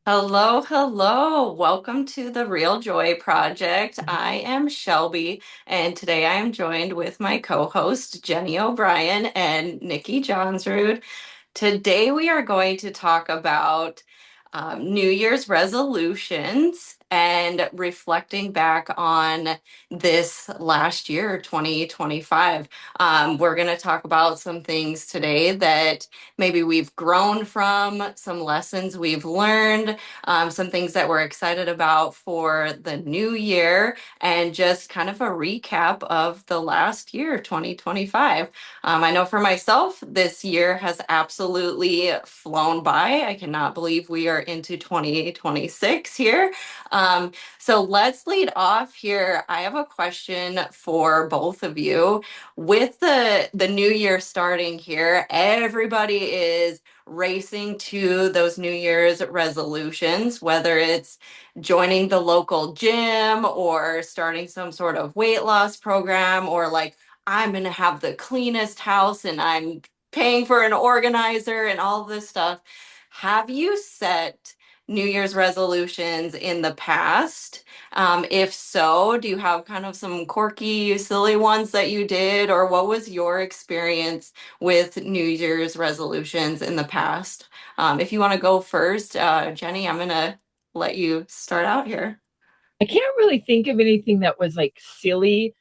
Hello, hello. Welcome to the Real Joy Project. I am Shelby, and today I am joined with my co-host Jenny O'Brien and Nikki Johnsrud. Today we are going to talk about New Year's resolutions and reflecting back on this last year, 2025. We're going to talk about some things today that maybe we've grown from, some lessons we've learned, some things that we're excited about for the new year, and just kind of a recap of the last year, 2025. I know for myself, this year has absolutely flown by. I cannot believe we are into 2026 here. So let's lead off here. I have a question for both of you. With the new year starting here, everybody is racing to those New Year's resolutions, whether it's joining the local gym or starting some sort of weight loss program, or like I'm going to have the cleanest house and I'm paying for an organizer and all this stuff. Have you set New Year's resolutions in the past? If so, do you have kind of some quirky, silly ones that you did, or what was your experience with New Year's resolutions in the past? If you want to go first, Jenny, I'm going to let you start out here. I can't really think of anything that was like silly.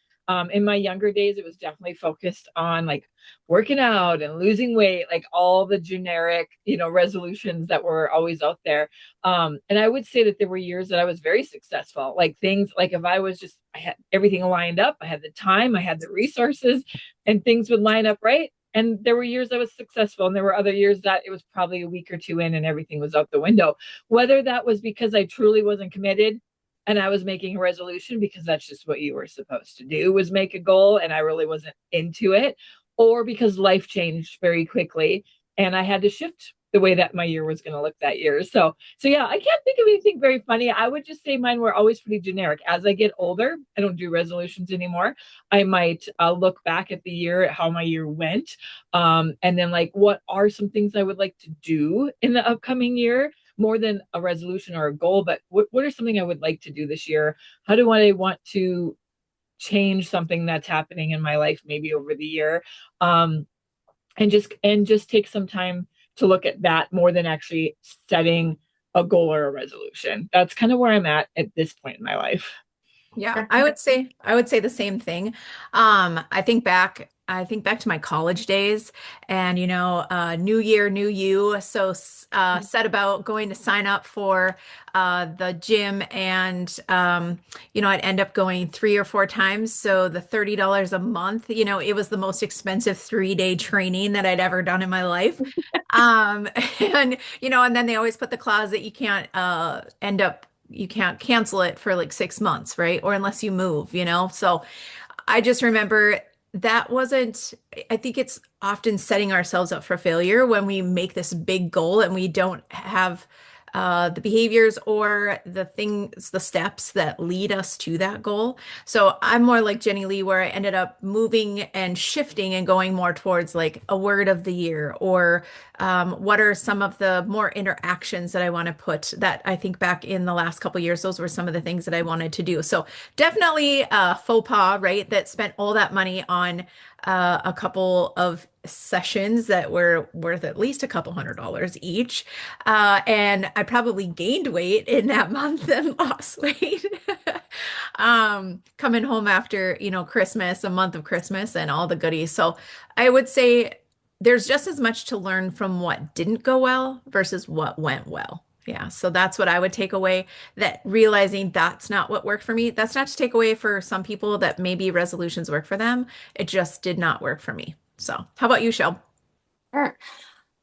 In my younger days, it was definitely focused on like working out and losing weight, like all the generic, resolutions that were always out there. And I would say that there were years that I was very successful. Like things like if I had everything lined up, I had the time, I had the resources, and things would line up right. And there were years I was successful, and there were other years that it was probably a week or two in and everything was out the window. Whether that was because I truly wasn't committed and I was making a resolution because that's just what you were supposed to do, was make a goal, and I really wasn't into it, or because life changed very quickly and I had to shift the way that my year was going to look that year. So yeah, I can't think of anything very funny. I would just say mine were always pretty generic. As I get older, I don't do resolutions anymore. I might look back at the year, at how my year went, and then like what are some things I would like to do in the upcoming year, more than a resolution or a goal, but what are something I would like to do this year? How do I want to change something that's happening in my life maybe over the year? Um, and just take some time to look at that more than actually setting a goal or a resolution. That's kind of where I'm at this point in my life. Yeah, I would say the same thing. I think back to my college days and new year, new you. So set about going to sign up for the gym and I'd end up going 3 or 4 times. So the $30 a month, it was the most expensive 3-day training that I'd ever done in my life. Um and then they always put the clause that you can't cancel it for like 6 months, right? Or unless you move, So I just remember that wasn't, I think it's often setting ourselves up for failure when we make this big goal and we don't have the behaviors or the steps that lead us to that goal. So I'm more like JennyLee, where I ended up moving and shifting and going more towards like a word of the year, or what are some of the more interactions that I want to put, that I think back in the last couple of years, those were some of the things that I wanted to do. So definitely a faux pas, right? That spent all that money on a couple of sessions that were worth at least a couple $100 each. And I probably gained weight in that month and lost weight. Coming home after, Christmas, a month of Christmas and all the goodies. So I would say there's just as much to learn from what didn't go well versus what went well. Yeah, so that's what I would take away, that realizing that's not what worked for me. That's not to take away for some people that maybe resolutions work for them. It just did not work for me. So, how about you, Shel? Sure.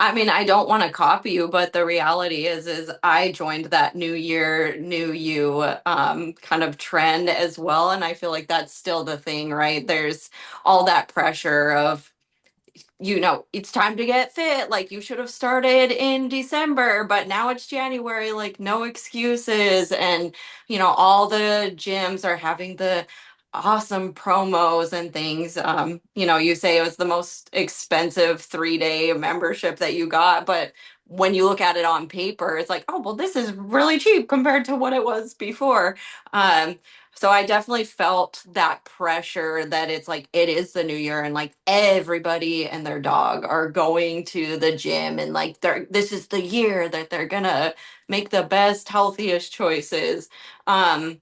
I mean, I don't want to copy you, but the reality is I joined that new year, new you kind of trend as well. And I feel like that's still the thing, right? There's all that pressure of, it's time to get fit. Like you should have started in December, but now it's January, like no excuses. And, all the gyms are having the awesome promos and things. You say it was the most expensive 3-day membership that you got, but when you look at it on paper, it's like, oh, well, this is really cheap compared to what it was before. Um, so I definitely felt that pressure that it's like it is the new year and like everybody and their dog are going to the gym and like this is the year that they're gonna make the best, healthiest choices. Um,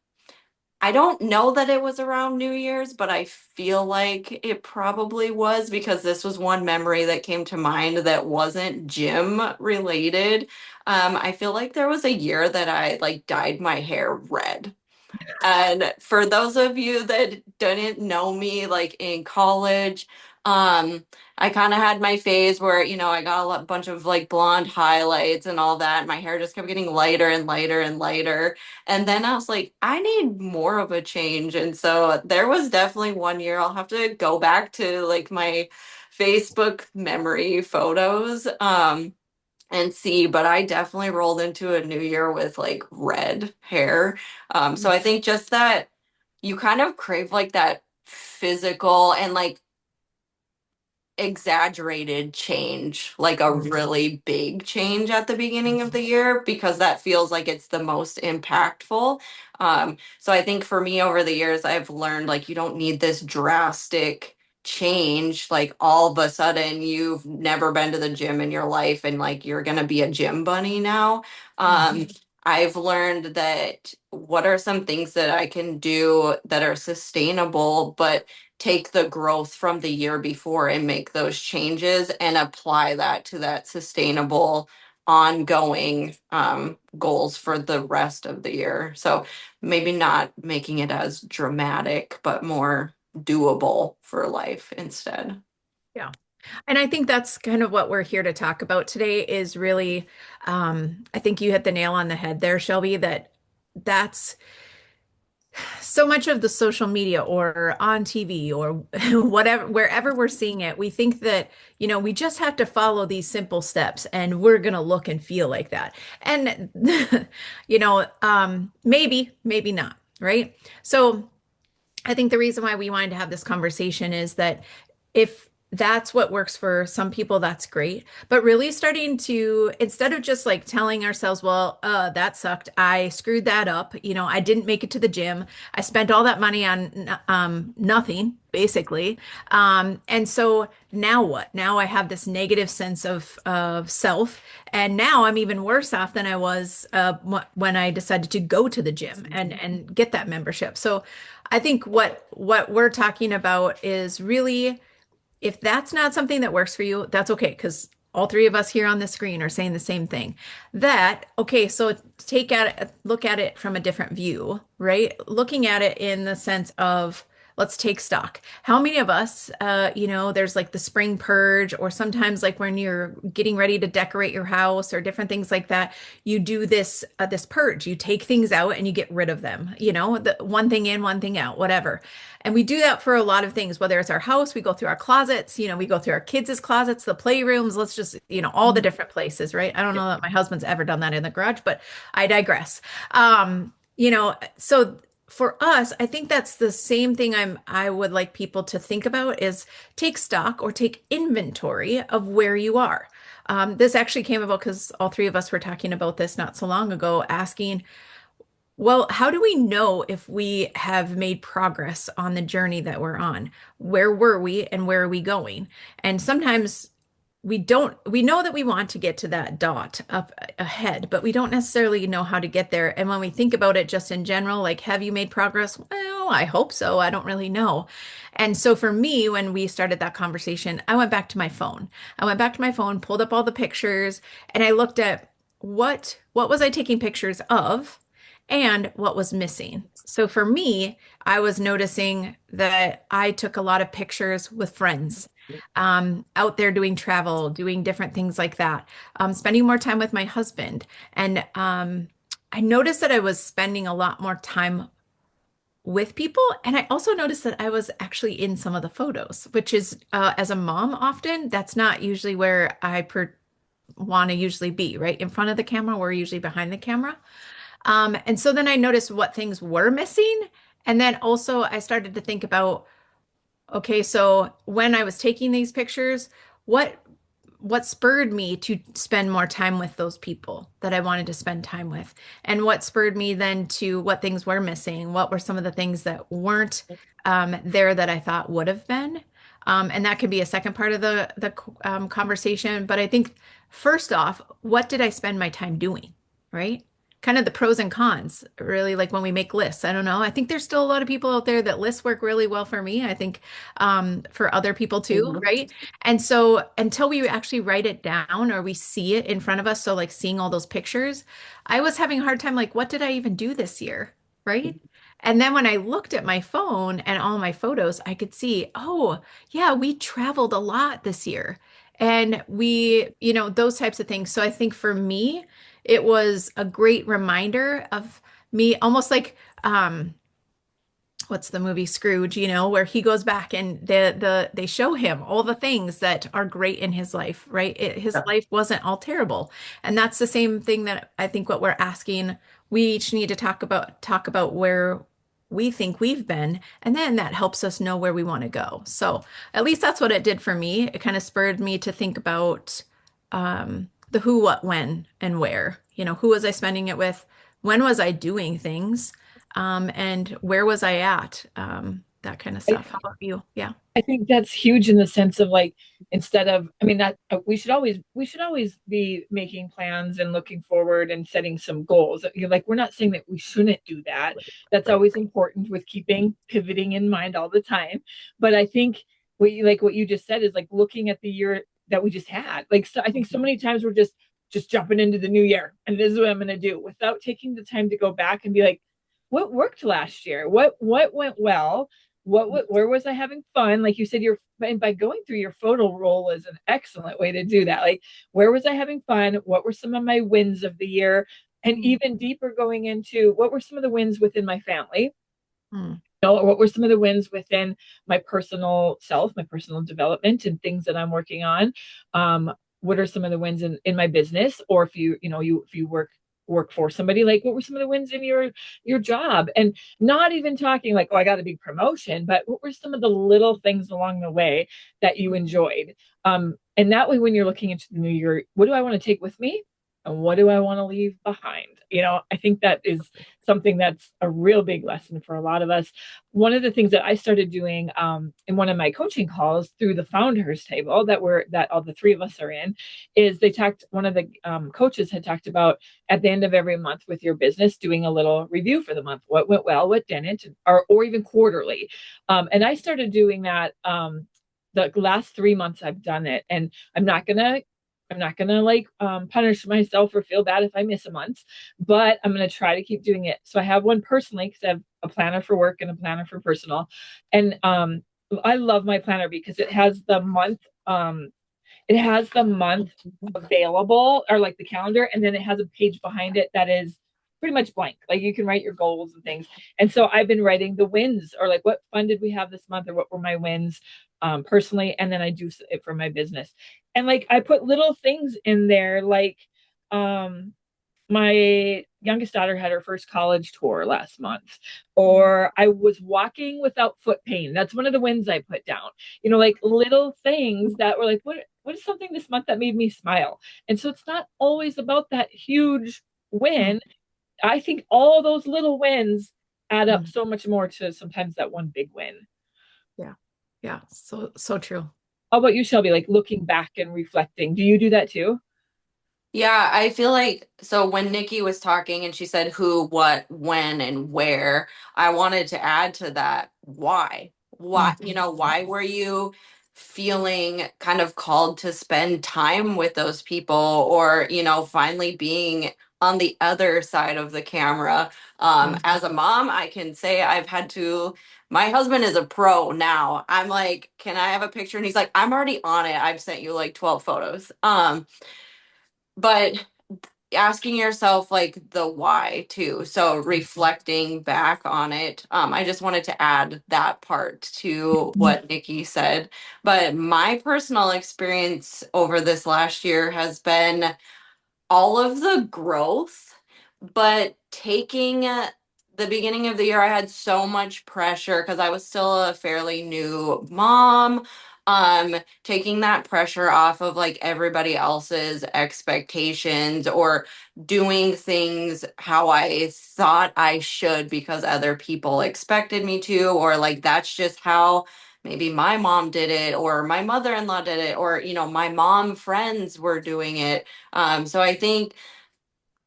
I don't know that it was around New Year's, but I feel like it probably was because this was one memory that came to mind that wasn't gym related. I feel like there was a year that I like dyed my hair red. And for those of you that didn't know me, like in college, I kind of had my phase where, I got bunch of like blonde highlights and all that. My hair just kept getting lighter and lighter and lighter. And then I was like, I need more of a change. And so there was definitely one year I'll have to go back to like my Facebook memory photos. And see, but I definitely rolled into a new year with like red hair. So I think just that you kind of crave like that physical and like exaggerated change, like a really big change at the beginning of the year, because that feels like it's the most impactful. So I think for me over the years, I've learned like you don't need this drastic change, like all of a sudden you've never been to the gym in your life and like you're gonna be a gym bunny now. I've learned that what are some things that I can do that are sustainable, but take the growth from the year before and make those changes and apply that to that sustainable ongoing goals for the rest of the year. So maybe not making it as dramatic, but more doable for life instead. Yeah. And I think that's kind of what we're here to talk about today is really, I think you hit the nail on the head there, Shelby, that's so much of the social media or on TV or whatever, wherever we're seeing it, we think that, we just have to follow these simple steps and we're going to look and feel like that. And, maybe, maybe not, right? So I think the reason why we wanted to have this conversation is that if that's what works for some people, that's great. But really starting to, instead of just like telling ourselves, well, that sucked. I screwed that up. I didn't make it to the gym. I spent all that money on nothing, basically. And so now what? Now I have this negative sense of self. And now I'm even worse off than I was when I decided to go to the gym and get that membership. So I think what we're talking about is really if that's not something that works for you, that's okay, because all three of us here on the screen are saying the same thing. Okay, so look at it from a different view, right? Looking at it in the sense of, let's take stock. How many of us, there's like the spring purge, or sometimes like when you're getting ready to decorate your house or different things like that, you do this purge. You take things out and you get rid of them, the one thing in, one thing out, whatever. And we do that for a lot of things, whether it's our house, we go through our closets, we go through our kids' closets, the playrooms, let's just, all the different places, right? I don't know that my husband's ever done that in the garage, but I digress. So for us, I think that's the same thing I would like people to think about is take stock or take inventory of where you are. This actually came about because all three of us were talking about this not so long ago, asking, well, how do we know if we have made progress on the journey that we're on? Where were we and where are we going? And sometimes we know that we want to get to that dot up ahead, but we don't necessarily know how to get there. And when we think about it just in general, like, have you made progress? Well, I hope so. I don't really know. And so for me, when we started that conversation, I went back to my phone. I went back to my phone, pulled up all the pictures, and I looked at what was I taking pictures of and what was missing. So for me, I was noticing that I took a lot of pictures with friends, out there doing travel, doing different things like that, spending more time with my husband. And I noticed that I was spending a lot more time with people. And I also noticed that I was actually in some of the photos, which is, as a mom, often that's not usually where I want to usually be, right? In front of the camera, we're usually behind the camera. And so then I noticed what things were missing. And then also I started to think about, okay, so when I was taking these pictures, what what spurred me to spend more time with those people that I wanted to spend time with, and what spurred me then to what things were missing, what were some of the things that weren't there that I thought would have been. And that could be a second part of the conversation. But I think first off, what did I spend my time doing, right? Kind of the pros and cons, really, like when we make lists. I don't know. I think there's still a lot of people out there that lists work really well for me. I think for other people too, Mhm. right? And so until we actually write it down or we see it in front of us, so like seeing all those pictures, I was having a hard time, like, what did I even do this year? Right? And then when I looked at my phone and all my photos, I could see, oh, yeah, we traveled a lot this year. And those types of things. So I think for me, it was a great reminder of me almost like what's the movie Scrooge, where he goes back and they show him all the things that are great in his life, right? His life wasn't all terrible. And that's the same thing that I think what we're asking, we each need to talk about where we think we've been, and then that helps us know where we want to go. So at least that's what it did for me. It kind of spurred me to think about the who, what, when, and where. Who was I spending it with? When was I doing things? And where was I at? That kind of stuff. How about you? Yeah. I think that's huge in the sense of like instead of I mean that we should always be making plans and looking forward and setting some goals. Like we're not saying that we shouldn't do that. That's Right. always important with keeping pivoting in mind all the time. But I think what you just said is like looking at the year that we just had. Like so, I think so many times we're just jumping into the new year and this is what I'm going to do without taking the time to go back and be like, what worked last year? What went well? Where was I having fun? Like you said, and by going through your photo roll is an excellent way to do that. Like where was I having fun? What were some of my wins of the year? And even deeper going into what were some of the wins within my family? Mm. Or what were some of the wins within my personal self, my personal development and things that I'm working on? What are some of the wins in my business? Or if you work for somebody, like what were some of the wins in your job? And not even talking like, oh, I got a big promotion, but what were some of the little things along the way that you enjoyed? And that way, when you're looking into the new year, what do I want to take with me? And what do I want to leave behind? I think that is something that's a real big lesson for a lot of us. One of the things that I started doing in one of my coaching calls through the founders table that all the three of us are in, is one of the coaches had talked about at the end of every month with your business doing a little review for the month, what went well, what didn't, or even quarterly. And I started doing that the last 3 months I've done it, and I'm not gonna like punish myself or feel bad if I miss a month, but I'm gonna try to keep doing it. So I have one personally because I have a planner for work and a planner for personal, and I love my planner because it has the month available, or like the calendar, and then it has a page behind it that is pretty much blank. Like you can write your goals and things. And so I've been writing the wins, or like what fun did we have this month, or what were my wins personally, and then I do it for my business. And like I put little things in there, like um my youngest daughter had her first college tour last month, or I was walking without foot pain. That's one of the wins I put down. Like little things that were like, what is something this month that made me smile? And so it's not always about that huge Mm. win. I think all those little wins add up Mm. so much more to sometimes that one big win. Yeah. Yeah. So true. How about you, Shelby? Like looking back and reflecting, do you do that too? Yeah, I feel like so when Nikki was talking and she said who, what, when, and where, I wanted to add to that why. Why, Mm. why were you feeling kind of called to spend time with those people or, finally being on the other side of the camera? Mm. As a mom, I can say I've had to, my husband is a pro now. I'm like, can I have a picture? And he's like, I'm already on it. I've sent you like 12 photos. But asking yourself like the why too, so reflecting back on it. I just wanted to add that part to what Nikki said, but my personal experience over this last year has been all of the growth, but taking the beginning of the year, I had so much pressure because I was still a fairly new mom. taking that pressure off of like everybody else's expectations or doing things how I thought I should because other people expected me to, or like that's just how maybe my mom did it, or my mother-in-law did it, or my mom friends were doing it. So I think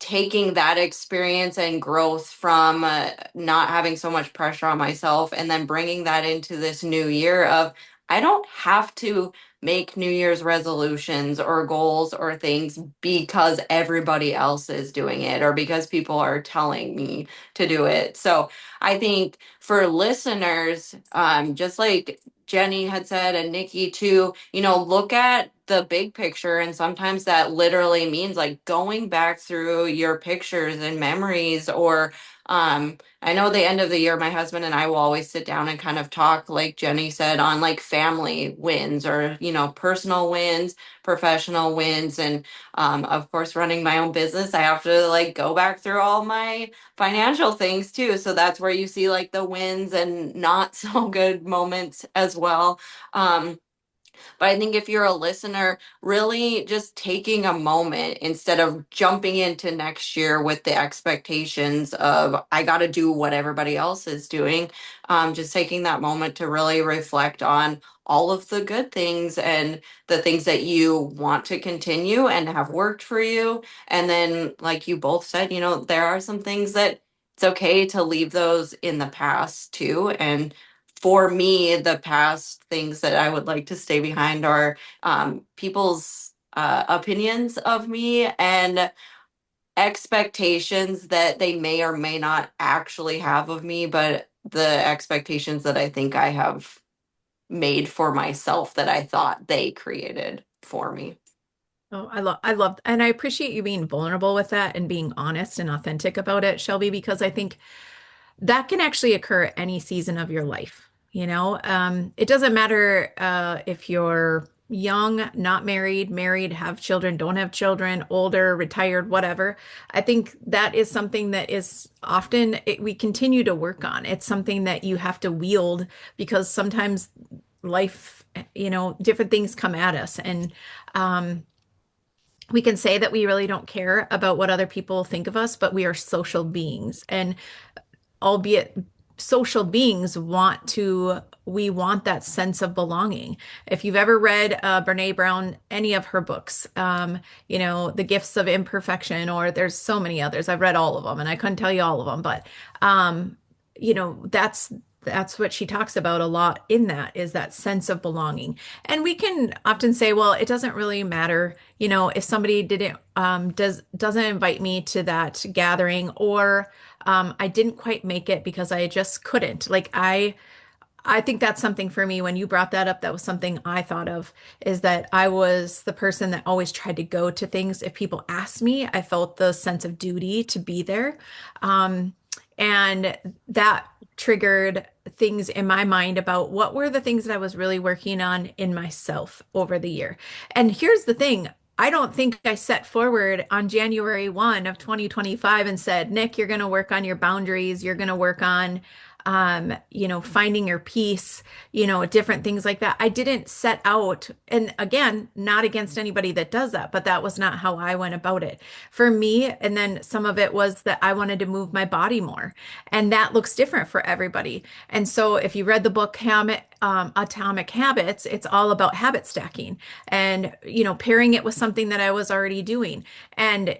taking that experience and growth from not having so much pressure on myself and then bringing that into this new year of I don't have to make New Year's resolutions or goals or things because everybody else is doing it or because people are telling me to do it. So I think for listeners, just like Jenny had said and Nikki too, look at the big picture. And sometimes that literally means like going back through your pictures and memories or I know the end of the year, my husband and I will always sit down and kind of talk, like Jenny said, on like family wins or, personal wins, professional wins. And of course, running my own business, I have to like go back through all my financial things too. So that's where you see like the wins and not so good moments as well. Um, but I think if you're a listener, really just taking a moment instead of jumping into next year with the expectations of, I got to do what everybody else is doing, just taking that moment to really reflect on all of the good things and the things that you want to continue and have worked for you. And then, like you both said, there are some things that it's okay to leave those in the past too. And for me, the past things that I would like to stay behind are people's opinions of me and expectations that they may or may not actually have of me, but the expectations that I think I have made for myself that I thought they created for me. Oh, I love, and I appreciate you being vulnerable with that and being honest and authentic about it, Shelby, because I think that can actually occur at any season of your life. It doesn't matter if you're young, not married, married, have children, don't have children, older, retired, whatever. I think that is something that is often we continue to work on. It's something that you have to wield because sometimes life, different things come at us. And um, we can say that we really don't care about what other people think of us, but we are social beings. And albeit social beings we want that sense of belonging. If you've ever read Brene Brown, any of her books, The Gifts of Imperfection, or there's so many others. I've read all of them and I couldn't tell you all of them, but um, that's what she talks about a lot in that is that sense of belonging. And we can often say, well, it doesn't really matter, if somebody didn't doesn't invite me to that gathering or I didn't quite make it because I just couldn't. I think that's something for me. When you brought that up, that was something I thought of is that I was the person that always tried to go to things. If people asked me, I felt the sense of duty to be there. Um, and that triggered things in my mind about what were the things that I was really working on in myself over the year. And here's the thing. I don't think I set forward on January 1 of 2025 and said, Nick, you're going to work on your boundaries. You're going to work on finding your peace, different things like that. I didn't set out, and again, not against anybody that does that, but that was not how I went about it for me. And then some of it was that I wanted to move my body more, and that looks different for everybody. And so if you read the book Atomic Habits, it's all about habit stacking and, pairing it with something that I was already doing. And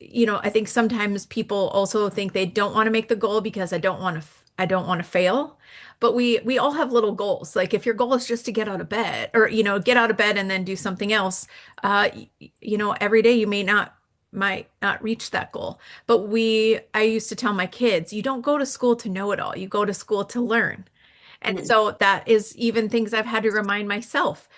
I think sometimes people also think they don't want to make the goal because I don't want to fail. But we all have little goals. Like if your goal is just to get out of bed or, get out of bed and then do something else, every day you might not reach that goal. But I used to tell my kids, you don't go to school to know it all. You go to school to learn. And Mhm. so that is even things I've had to remind myself.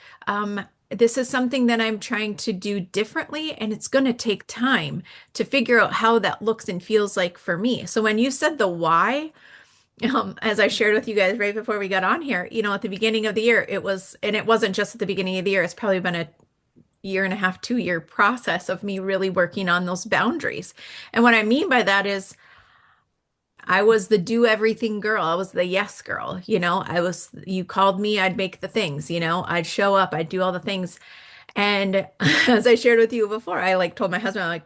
This is something that I'm trying to do differently, and it's going to take time to figure out how that looks and feels like for me. So when you said the why, as I shared with you guys right before we got on here, at the beginning of the year, and it wasn't just at the beginning of the year, it's probably been a year and a half, 2 year process of me really working on those boundaries. And what I mean by that is I was the do everything girl. I was the yes girl. You called me, I'd make the things, I'd show up, I'd do all the things. And as I shared with you before, I like told my husband, I'm like,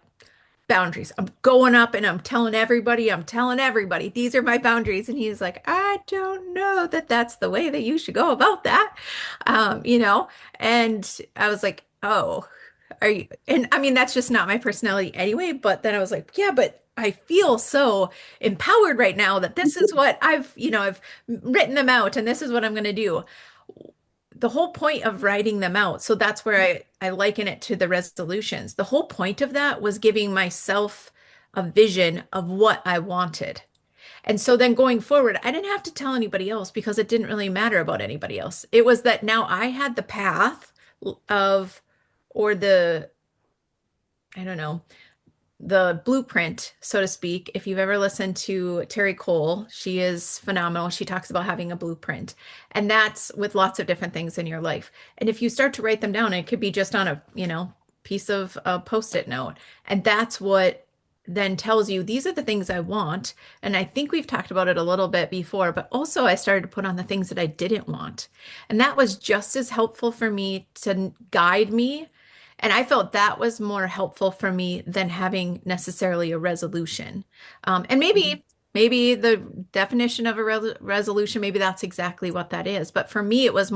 boundaries. I'm going up and I'm telling everybody, these are my boundaries. And he's like, I don't know that that's the way that you should go about that. Um, you know, and I was like, oh, are you? And I mean, that's just not my personality anyway. But then I was like, yeah, but I feel so empowered right now that this is what I've written them out and this is what I'm going to do. The whole point of writing them out, so that's where I liken it to the resolutions. The whole point of that was giving myself a vision of what I wanted. And so then going forward, I didn't have to tell anybody else because it didn't really matter about anybody else. It was that now I had the path of, or I don't know, the blueprint, so to speak. If you've ever listened to Terry Cole, she is phenomenal. She talks about having a blueprint, and that's with lots of different things in your life. And if you start to write them down, it could be just on a piece of a post-it note. And that's what then tells you these are the things I want. And I think we've talked about it a little bit before, but also I started to put on the things that I didn't want. And that was just as helpful for me to guide me, and I felt that was more helpful for me than having necessarily a resolution. And maybe the definition of a resolution, maybe that's exactly what that is. But for me, it was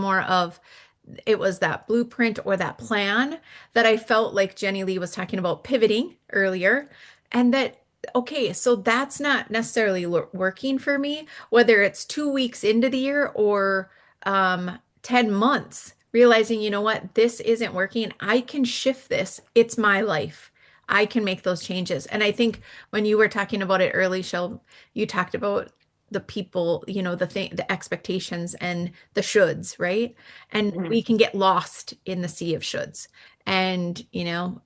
that blueprint or that plan that I felt like JennyLee was talking about pivoting earlier. And that, okay, so that's not necessarily working for me, whether it's 2 weeks into the year or 10 months, realizing, you know what, this isn't working. I can shift this. It's my life. I can make those changes. And I think when you were talking about it early, Shel, you talked about the people, the expectations and the shoulds, right? And we can get lost in the sea of shoulds. And,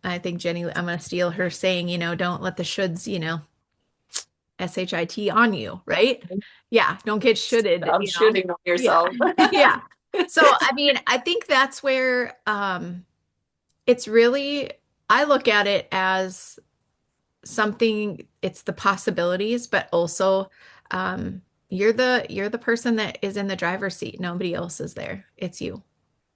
I think Jenny, I'm going to steal her saying, don't let the shoulds, SHIT on you, right? Yeah, don't get shoulded, Stop shooting on Yeah. yourself. Yeah. So, I mean, I think that's where it's really, I look at it as something, it's the possibilities, but also you're the person that is in the driver's seat. Nobody else is there. It's you.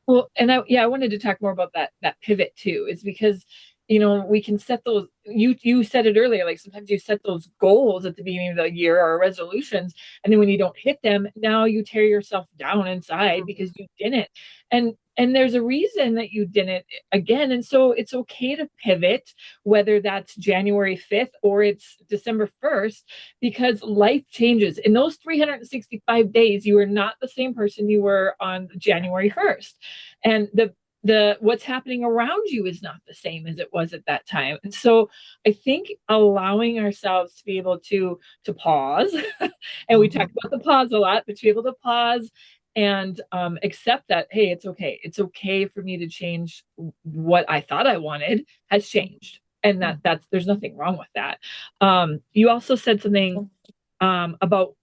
Well, and I wanted to talk more about that pivot too, is because we can set those, you said it earlier, like sometimes you set those goals at the beginning of the year or resolutions, and then when you don't hit them, now you tear yourself down inside because you didn't. And there's a reason that you didn't again. And so it's okay to pivot, whether that's January 5th or it's December 1st, because life changes. In those 365 days, you are not the same person you were on January 1st. And the what's happening around you is not the same as it was at that time. And so I think allowing ourselves to be able to pause, and we talk about the pause a lot, but to be able to pause and accept that, hey, it's okay. It's okay for me to change. What I thought I wanted has changed, and that's there's nothing wrong with that. You also said something about,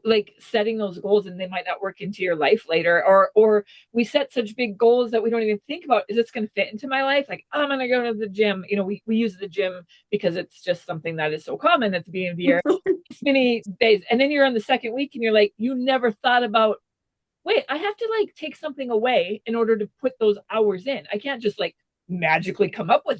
like setting those goals and they might not work into your life later, or we set such big goals that we don't even think about, is this going to fit into my life? Like, I'm going to go to the gym. We use the gym because it's just something that is so common at the beginning of the year. This many days, and then you're on the second week and you're like, you never thought about, wait, I have to like take something away in order to put those hours in. I can't just like magically come up with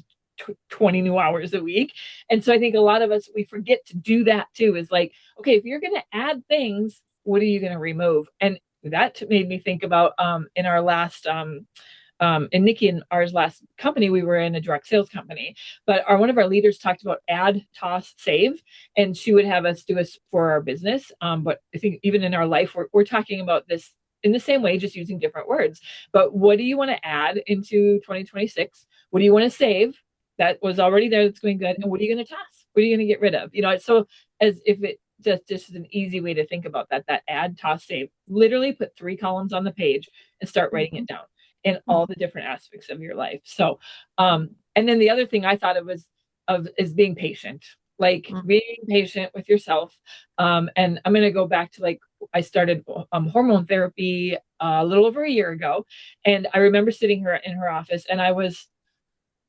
20 new hours a week. And so I think a lot of us, we forget to do that too, is like, okay, if you're going to add things, what are you going to remove? And that made me think about in our last in Nikki and ours last company, we were in a direct sales company, but one of our leaders talked about add, toss, save, and she would have us do this for our business. But I think even in our life, we're talking about this in the same way, just using different words. But what do you want to add into 2026? What do you want to save that was already there that's going good? And what are you going to toss? What are you going to get rid of? So as if it just is an easy way to think about that add, toss, save. Literally put 3 columns on the page and start writing it down in all the different aspects of your life. So, and then the other thing I thought is being patient, like being patient with yourself. And I'm going to go back to, like, I started hormone therapy a little over a year ago. And I remember sitting her in her office, and I was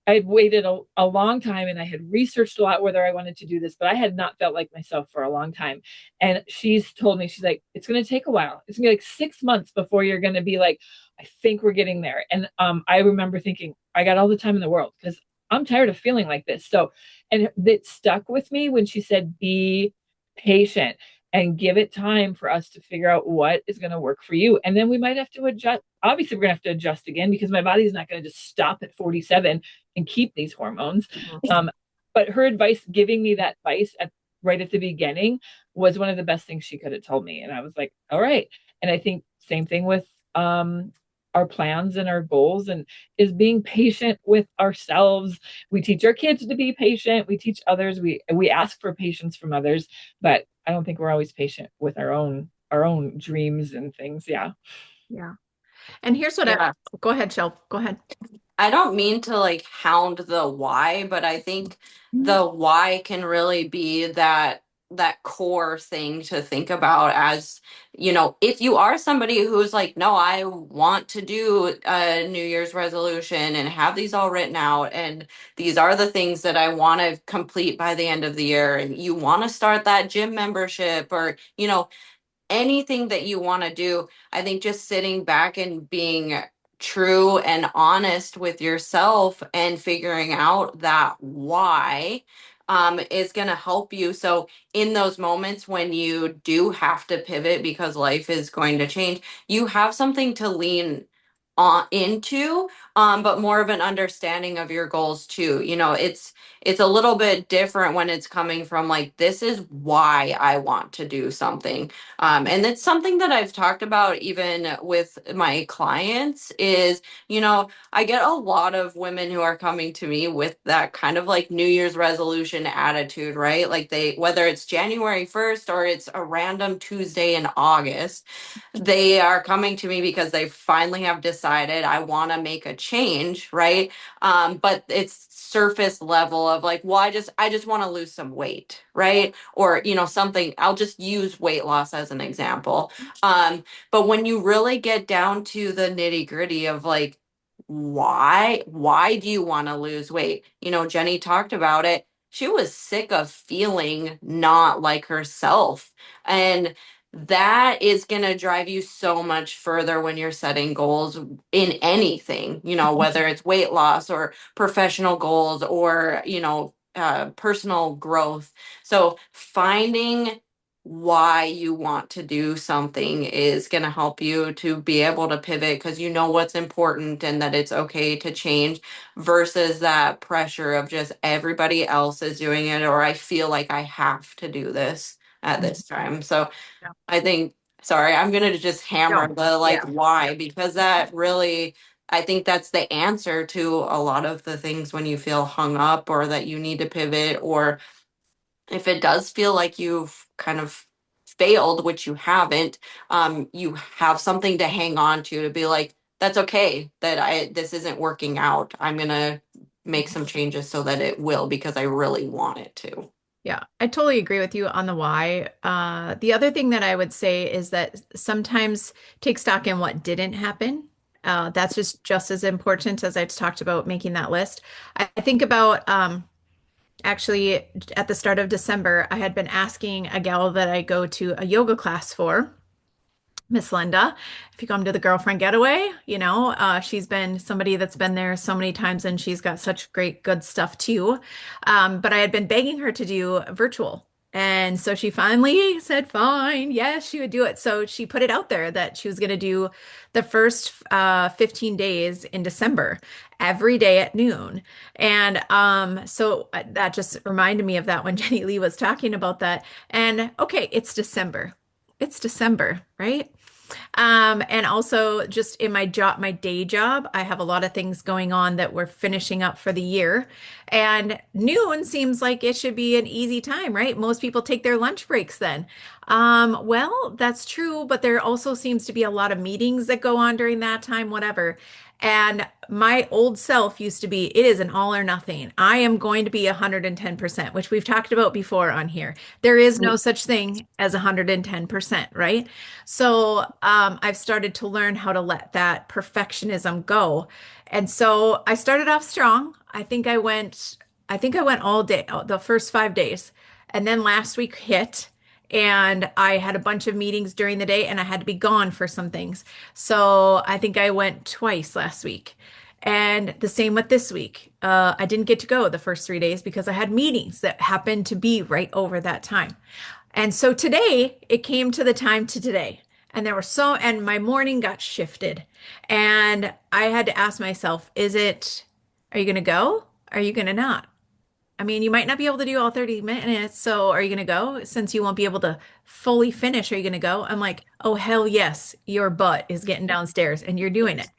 I had waited a long time and I had researched a lot whether I wanted to do this, but I had not felt like myself for a long time. And she's told me, she's like, it's going to take a while. It's going to be like 6 months before you're going to be like, I think we're getting there. And I remember thinking, I got all the time in the world because I'm tired of feeling like this. So, and it stuck with me when she said, be patient and give it time for us to figure out what is going to work for you. And then we might have to adjust. Obviously, we're going to have to adjust again because my body's not going to just stop at 47 and keep these hormones. Mhm. But her advice, giving me that advice right at the beginning, was one of the best things she could have told me. And I was like, all right. And I think same thing with our plans and our goals, and is being patient with ourselves. We teach our kids to be patient. We teach others. We ask for patience from others, but I don't think we're always patient with our own dreams and things. Yeah. Yeah. And here's what I, Yeah. go ahead, Shel, go ahead. I don't mean to like hound the why, but I think the why can really be that core thing to think about as, if you are somebody who's like, no, I want to do a New Year's resolution and have these all written out, and these are the things that I want to complete by the end of the year, and you want to start that gym membership, or, anything that you want to do. I think just sitting back and being true and honest with yourself and figuring out that why is going to help you. So, in those moments when you do have to pivot because life is going to change, you have something to lean on into, but more of an understanding of your goals too. It's a little bit different when it's coming from like, this is why I want to do something. And it's something that I've talked about even with my clients is, I get a lot of women who are coming to me with that kind of like New Year's resolution attitude, right? Like whether it's January 1st or it's a random Tuesday in August, they are coming to me because they finally have decided I want to make a change, right? But it's surface level of like, well, I just want to lose some weight, right? Or, something. I'll just use weight loss as an example. But when you really get down to the nitty gritty of like, why do you want to lose weight? Jenny talked about it. She was sick of feeling not like herself. And that is going to drive you so much further when you're setting goals in anything, whether it's weight loss or professional goals or, personal growth. So finding why you want to do something is going to help you to be able to pivot because you know what's important and that it's okay to change versus that pressure of just everybody else is doing it, or I feel like I have to do this at this time. So Yeah. I think, sorry, I'm going to just hammer No. the like Yeah. why, because that really, I think that's the answer to a lot of the things when you feel hung up or that you need to pivot, or if it does feel like you've kind of failed, which you haven't, you have something to hang on to be like, that's okay that this isn't working out. I'm going to make some changes so that it will because I really want it to. Yeah, I totally agree with you on the why. The other thing that I would say is that sometimes take stock in what didn't happen. That's just as important as I talked about making that list. I think about actually at the start of December, I had been asking a gal that I go to a yoga class for. Miss Linda, if you come to the girlfriend getaway, she's been somebody that's been there so many times and she's got such great, good stuff too. But I had been begging her to do virtual. And so she finally said, fine, yes, she would do it. So she put it out there that she was going to do the first 15 days in December, every day at noon. And so that just reminded me of that when JennyLee was talking about that. And okay, it's December. It's December, right? And also just in my job, my day job, I have a lot of things going on that we're finishing up for the year. And noon seems like it should be an easy time, right? Most people take their lunch breaks then. Well, that's true, but there also seems to be a lot of meetings that go on during that time, whatever. And my old self used to be, it is an all or nothing. I am going to be 110%, which we've talked about before on here. There is no such thing as 110%, right? So I've started to learn how to let that perfectionism go. And so I started off strong. I think I went all day, the first 5 days. And then last week hit and I had a bunch of meetings during the day and I had to be gone for some things. So I think I went twice last week. And the same with this week. I didn't get to go the first 3 days because I had meetings that happened to be right over that time. And so today it came to the time to today. And my morning got shifted. And I had to ask myself, are you going to go? Are you going to not? I mean, you might not be able to do all 30 minutes. So are you going to go? Since you won't be able to fully finish, are you going to go? I'm like, oh, hell yes, your butt is getting downstairs and you're doing it.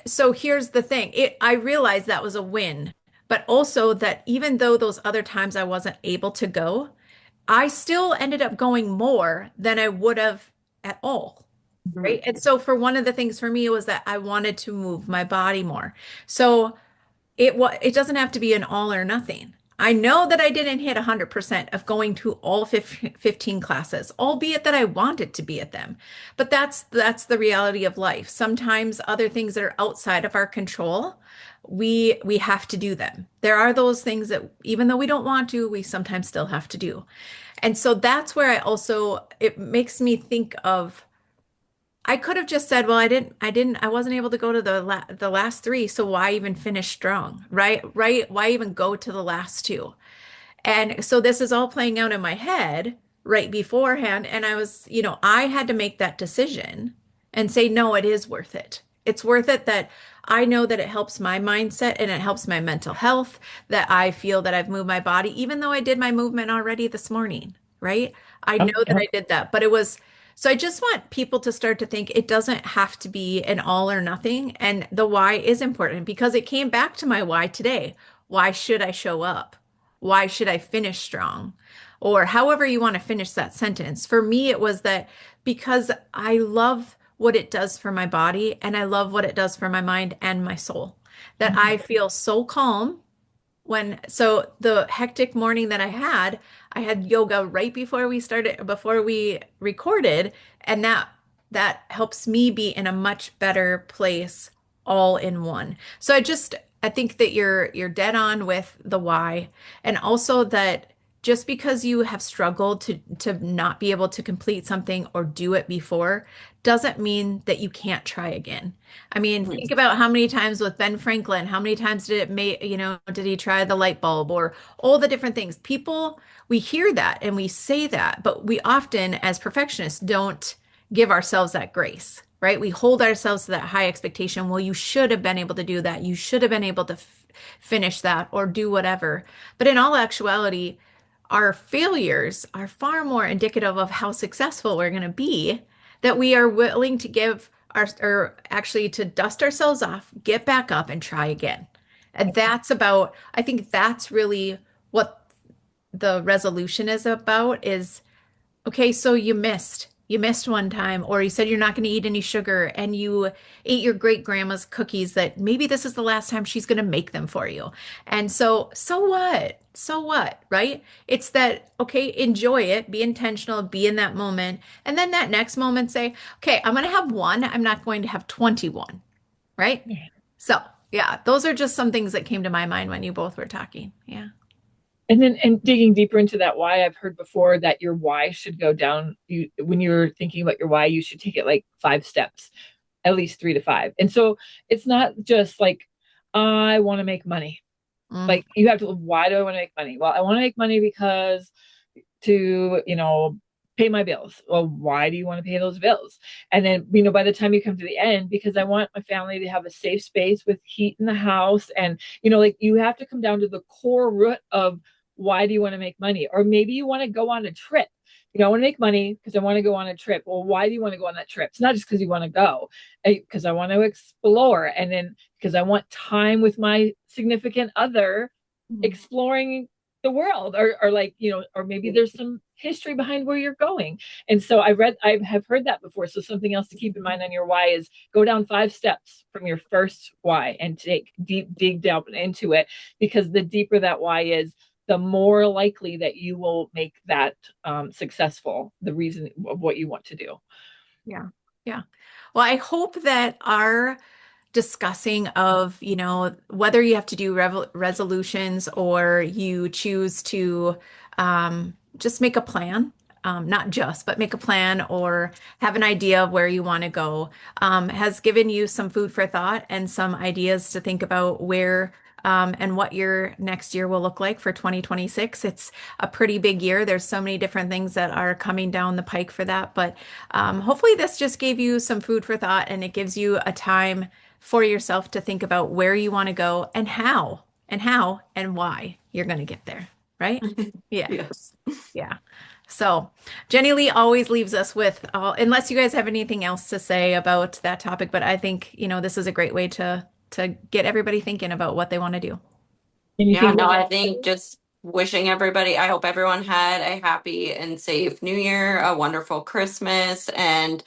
So here's the thing. I realized that was a win, but also that even though those other times I wasn't able to go, I still ended up going more than I would have at all. Right. And so for one of the things for me was that I wanted to move my body more. So it doesn't have to be an all or nothing. I know that I didn't hit 100% of going to all 15 classes, albeit that I wanted to be at them. But that's the reality of life. Sometimes other things that are outside of our control, we have to do them. There are those things that even though we don't want to, we sometimes still have to do. And so that's where it makes me think of I could have just said, well, I wasn't able to go to the last three, so why even finish strong, right? Right? Why even go to the last two? And so this is all playing out in my head right beforehand. And I had to make that decision and say, no, it is worth it. It's worth it that I know that it helps my mindset and it helps my mental health, that I feel that I've moved my body, even though I did my movement already this morning, right? I Yep, know that yep. I did that, but so I just want people to start to think it doesn't have to be an all or nothing. And the why is important because it came back to my why today. Why should I show up? Why should I finish strong? Or however you want to finish that sentence. For me, it was that because I love what it does for my body and I love what it does for my mind and my soul, that I feel so calm so the hectic morning that I had yoga right before we recorded, and that helps me be in a much better place all in one. So I think that you're dead on with the why, and also that just because you have struggled to not be able to complete something or do it before doesn't mean that you can't try again. I mean, think about how many times with Ben Franklin, how many times did he try the light bulb or all the different things? We hear that and we say that, but we often, as perfectionists, don't give ourselves that grace, right? We hold ourselves to that high expectation. Well, you should have been able to do that. You should have been able to finish that or do whatever. But in all actuality, our failures are far more indicative of how successful we're going to be, that we are willing to or actually to dust ourselves off, get back up and try again. And I think that's really what the resolution is about is okay, so you missed. You missed one time, or you said you're not going to eat any sugar, and you ate your great grandma's cookies that maybe this is the last time she's going to make them for you. And so what? So what, right? It's that, okay, enjoy it, be intentional, be in that moment. And then that next moment say, okay, I'm going to have one. I'm not going to have 21, right? So, yeah, those are just some things that came to my mind when you both were talking. Yeah. And digging deeper into that why, I've heard before that your why should go down. When you're thinking about your why, you should take it like 5 steps, at least 3 to 5. And so it's not just like, I want to make money. Mm, Like you have to, why do I want to make money? Well, I want to make money because to, pay my bills. Well, why do you want to pay those bills? And then, by the time you come to the end, because I want my family to have a safe space with heat in the house. And, like you have to come down to the core root of why do you want to make money? Or maybe you want to go on a trip. I want to make money because I want to go on a trip. Well, why do you want to go on that trip? It's not just because you want to go, because I want to explore. And then because I want time with my significant other mm, exploring the world, or like, or maybe there's some history behind where you're going. And so I have heard that before. So something else to keep in mind on your why is go down 5 steps from your first why and dig down into it, because the deeper that why is, the more likely that you will make that successful, the reason of what you want to do. yeah. Yeah. Well, I hope that our discussing of, whether you have to do resolutions or you choose to just make a plan. Not just, but make a plan or have an idea of where you want to go, has given you some food for thought and some ideas to think about where and what your next year will look like for 2026. It's a pretty big year. There's so many different things that are coming down the pike for that. But hopefully, this just gave you some food for thought and it gives you a time for yourself to think about where you want to go and why you're going to get there. Right? Yeah. Yes. Yeah. So JennyLee always leaves us with, unless you guys have anything else to say about that topic, but I think, this is a great way to get everybody thinking about what they want to do. Yeah, Anything no, you I want think just wishing everybody, I hope everyone had a happy and safe New Year, a wonderful Christmas, and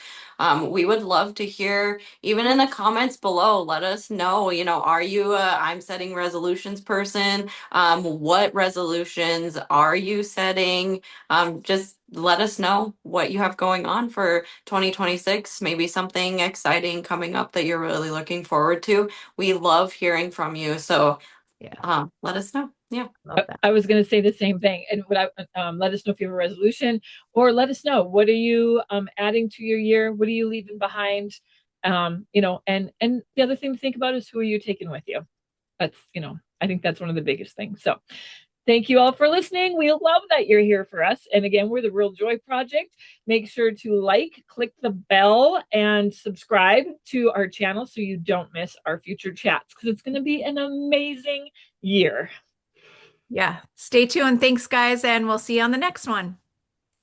we would love to hear, even in the comments below, let us know, are you a I'm setting resolutions person? What resolutions are you setting? Just let us know what you have going on for 2026, maybe something exciting coming up that you're really looking forward to. We love hearing from you. So Yeah, let us know. Yeah. love that. I was going to say the same thing. And what let us know if you have a resolution, or let us know what are you adding to your year? What are you leaving behind? And the other thing to think about is who are you taking with you? That's, I think that's one of the biggest things. So thank you all for listening. We love that you're here for us. And again, we're the Real Joy Project. Make sure to click the bell, and subscribe to our channel so you don't miss our future chats, because it's going to be an amazing year. Yeah. Stay tuned. Thanks, guys, and we'll see you on the next one.